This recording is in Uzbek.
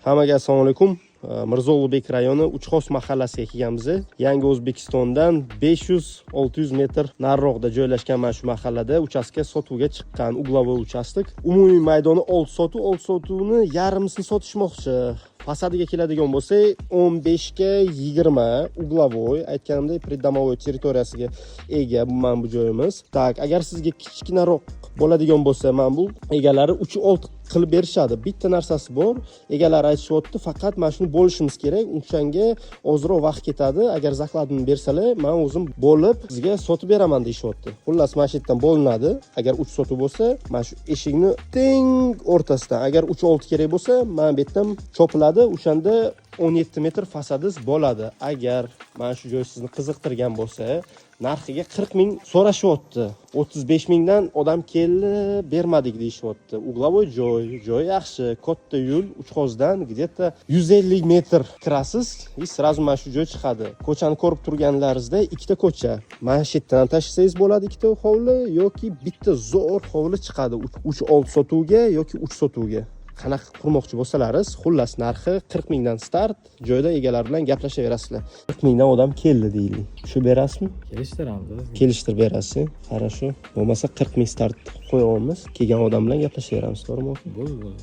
Hammaga assalomu alaykum. Mirzo Ulug'bek rayoni Uchxos mahallasiga kelganmiz. Yangi O'zbekistondan 500-600 metr nariroqda joylashgan mana shu mahallada uchastka sotuvga chiqqan, uglovoy uchastik. Umumiy maydoni 6 sotuv, 6 sotuvni yarmisini sotishmoqchi. Fasadiga keladigan bo'lsak, 15 ga 20 uglovoy, aytganimdek, pridomovoy territoriyasiga ega mana bu joyimiz. Tak, agar sizga kichkinaroq bo'ladigan bo'lsa, mana bu egalari 3-6 qilib berishadi. Bitta narsasi bor, egalari aytishyapti, faqat mana shuni bo'lishimiz kerak. O'shanga ozroq vaqt ketadi. Agar zakladini bersalar, men o'zim bo'lib sizga sotib beraman deyishyapti. Xullas, mana shu yerdan bo'linadi. Agar 3 sotuv bo'lsa, mana shu eshikni teng o'rtasidan, agar 3-6 kerak bo'lsa, mana bu yerdan chopiladi. O'shanda 17 metr fasadingiz bo'ladi. Agar mana shu joy sizni qiziqtirgan bo'lsa, narxiga 40 ming so'rashyapti. 35 mingdan odam kelib bermadik deyishyapti. Uglovoy joy yaxshi, katta yo'l, Uchxozdan где-то 150 metr kirasiz, sразу mana shu joy chiqadi. Ko'chani ko'rib turganlaringizda ikkita ko'cha. Mana shu yerdan tashlasangiz bo'ladi, ikkita hovli yoki bitta zo'r hovli chiqadi. 3-6 sotuvga yoki 3 sotuvga. Qanaqa qurmoqchi bo'lsalaringiz, xullas narxi 40 mingdan start, joyda egalar bilan gaplashaverasizlar. 40 mingdan odam keldi deylik. Shu berasizmi? Kelishtiramiz. Kelishtirib berasiz. Хорошо. Bo'lmasa 40 ming start qo'yamiz. Kelgan odam bilan gaplashaveramiz, to'g'rimi? Bo'ldi.